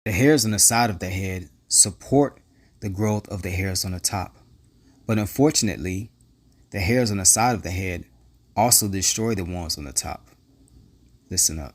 The hairs on the side of the head support the growth of the hairs on the top. But unfortunately, the hairs on the side of the head also destroy the ones on the top. Listen up.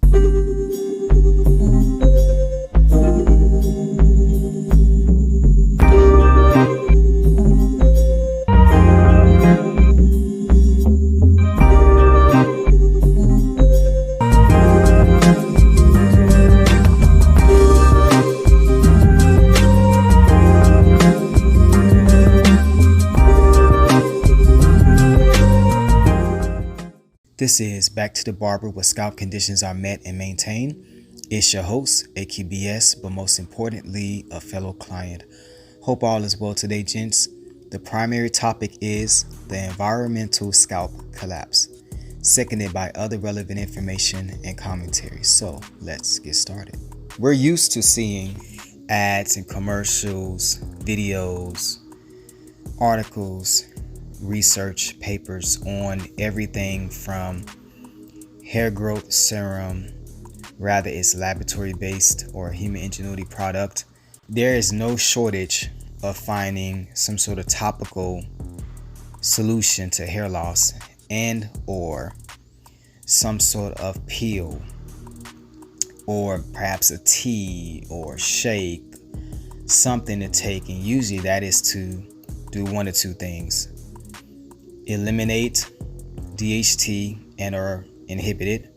This is Back to the Barber, where scalp conditions are met and maintained. It's your host, AQBS, but most importantly, a fellow client. Hope all is well today, gents. The primary topic is the environmental scalp collapse, seconded by other relevant information and commentary. So let's get started. We're used to seeing ads and commercials, videos, articles, research papers on everything from hair growth serum, rather it's laboratory based or human ingenuity product. There is no shortage of finding some sort of topical solution to hair loss and or some sort of peel or perhaps a tea or shake, something to take, and usually that is to do one of two things: eliminate DHT and or inhibit it,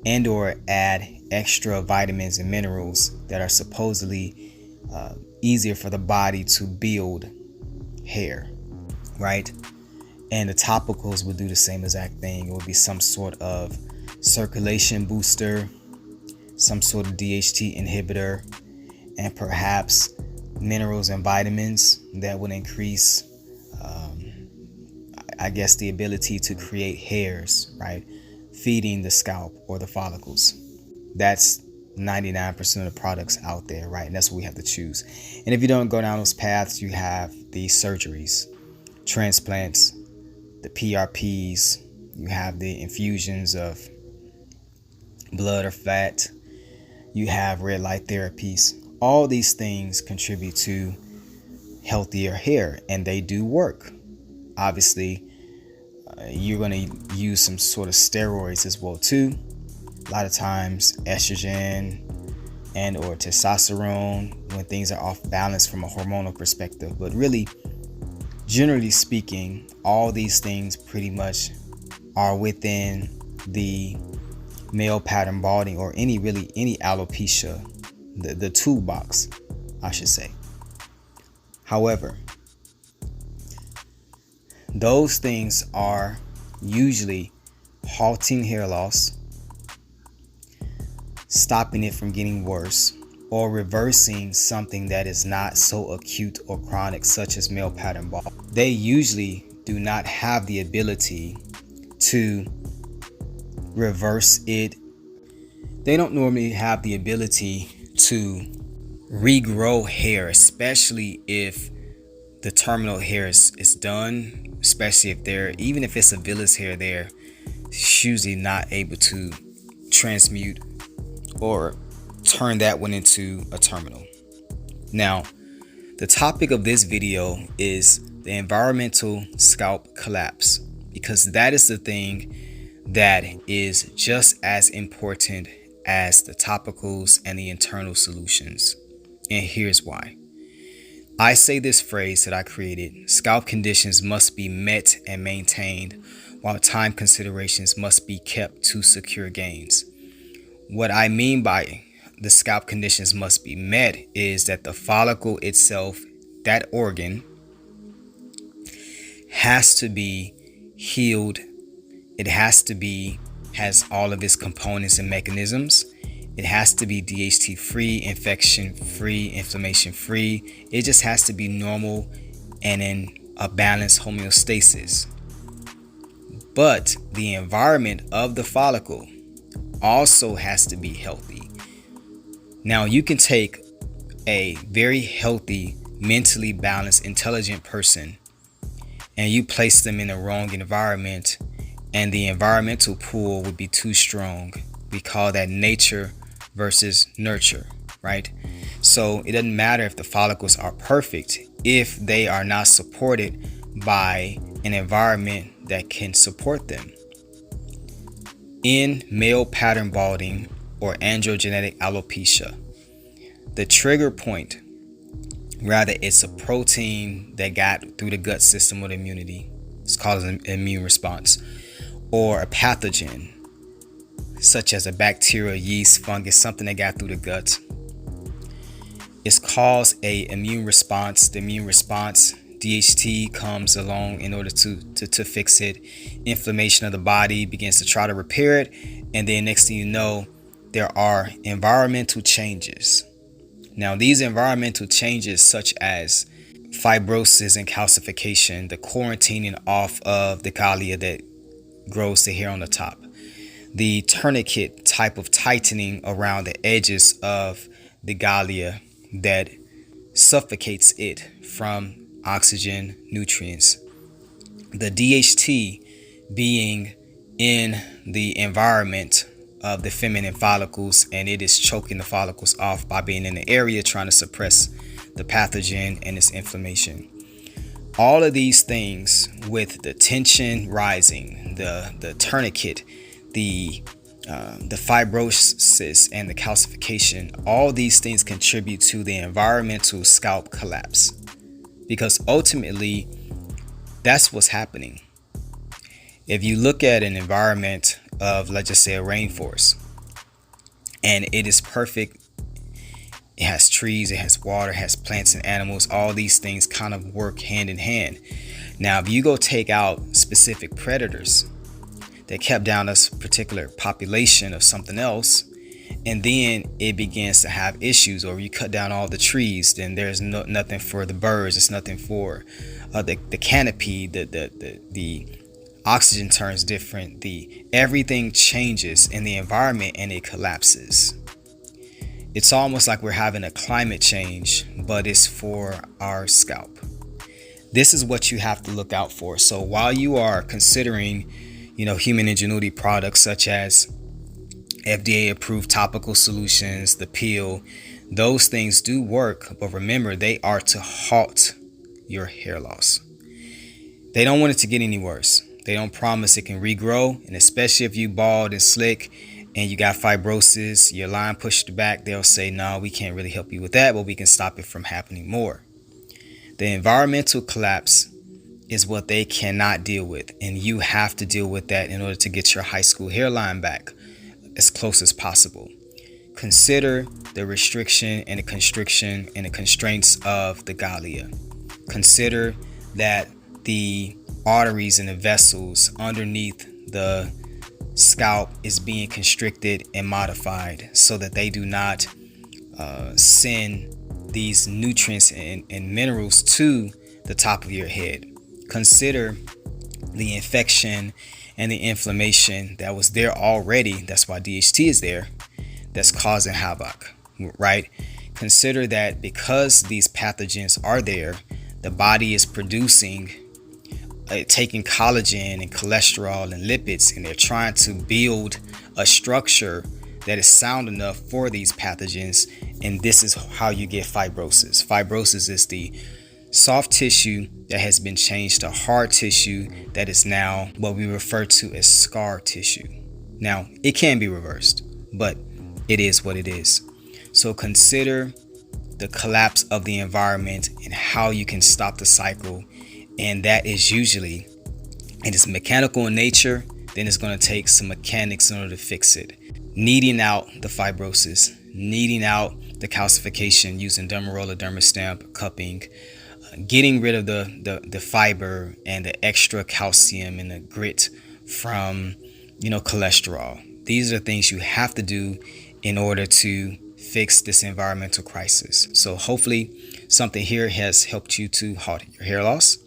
and or add extra vitamins and minerals that are supposedly easier for the body to build hair, right? And the topicals would do the same exact thing. It would be some sort of circulation booster, some sort of DHT inhibitor, and perhaps minerals and vitamins that would increase the ability to create hairs, right? Feeding the scalp or the follicles. That's 99% of the products out there, right? And that's what we have to choose. And if you don't go down those paths, you have the surgeries, transplants, the PRPs, you have the infusions of blood or fat, you have red light therapies. All these things contribute to healthier hair, and they do work. Obviously, you're going to use some sort of steroids as well too. A lot of times estrogen and or testosterone when things are off balance from a hormonal perspective. But really, generally speaking, all these things pretty much are within the male pattern balding or any alopecia, the toolbox, I should say. However, those things are usually halting hair loss, stopping it from getting worse, or reversing something that is not so acute or chronic, such as male pattern balding. They usually do not have the ability to reverse it. They don't normally have the ability to regrow hair, especially if the terminal hair is done, especially even if it's a villus hair, they're usually not able to transmute or turn that one into a terminal. Now, the topic of this video is the environmental scalp collapse, because that is the thing that is just as important as the topicals and the internal solutions. And here's why. I say this phrase that I created: scalp conditions must be met and maintained, while time considerations must be kept to secure gains. What I mean by the scalp conditions must be met is that the follicle itself, that organ, has to be healed. It has all of its components and mechanisms. It has to be DHT free, infection free, inflammation free. It just has to be normal and in a balanced homeostasis. But the environment of the follicle also has to be healthy. Now, you can take a very healthy, mentally balanced, intelligent person and you place them in the wrong environment, and the environmental pull would be too strong. We call that nature versus nurture, right? So it doesn't matter if the follicles are perfect if they are not supported by an environment that can support them. In male pattern balding or androgenetic alopecia, the trigger point, rather, it's a protein that got through the gut system with immunity. It's called an immune response, or a pathogen such as a bacteria, yeast, fungus, something that got through the gut. It's caused a immune response. The immune response, DHT, comes along in order to fix it. Inflammation of the body begins to try to repair it, and then next thing you know, there are environmental changes. Now, these environmental changes, such as fibrosis and calcification, the quarantining off of the gallia that grows the hair on the top, the tourniquet type of tightening around the edges of the gallia that suffocates it from oxygen, nutrients, the DHT being in the environment of the feminine follicles, and it is choking the follicles off by being in the area trying to suppress the pathogen and its inflammation. All of these things, with the tension rising, the tourniquet, the fibrosis and the calcification, all these things contribute to the environmental scalp collapse, because ultimately that's what's happening. If you look at an environment of, let's just say, a rainforest, and it is perfect, it has trees, it has water, it has plants and animals, all these things kind of work hand in hand. Now, if you go take out specific predators that kept down a particular population of something else, and then it begins to have issues, or you cut down all the trees, then there's nothing for the birds, it's nothing for the canopy, the oxygen turns different, everything changes in the environment and it collapses. It's almost like we're having a climate change, but it's for our scalp. This is what you have to look out for. So while you are considering, human ingenuity products such as FDA approved topical solutions, the peel, those things do work, but remember, they are to halt your hair loss. They don't want it to get any worse. They don't promise it can regrow, and especially if you bald and slick and you got fibrosis, your line pushed back, they'll say, no, we can't really help you with that, but we can stop it from happening more. The environmental collapse is what they cannot deal with, and you have to deal with that in order to get your high school hairline back as close as possible. Consider the restriction and the constriction and the constraints of the gallia. Consider that the arteries and the vessels underneath the scalp is being constricted and modified so that they do not send these nutrients and minerals to the top of your head. Consider the infection and the inflammation that was there already. That's why DHT is there, that's causing havoc, right? Consider that because these pathogens are there, the body is producing, taking collagen and cholesterol and lipids, and they're trying to build a structure that is sound enough for these pathogens. And this is how you get fibrosis. Fibrosis is the soft tissue that has been changed to hard tissue that is now what we refer to as scar tissue. Now, it can be reversed, but it is what it is. So consider the collapse of the environment and how you can stop the cycle. And that is usually, it is mechanical in nature, then it's going to take some mechanics in order to fix it. Kneading out the fibrosis, kneading out the calcification using dermaroller, dermastamp, cupping, getting rid of the fiber and the extra calcium and the grit from cholesterol. These are things you have to do in order to fix this environmental crisis. So hopefully something here has helped you to halt your hair loss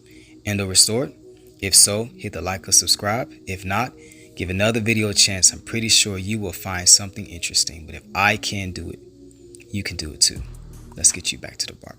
and to restore it. If so, hit the like or subscribe. If not, give another video a chance. I'm pretty sure you will find something interesting. But if I can do it, you can do it too. Let's get you back to the barber.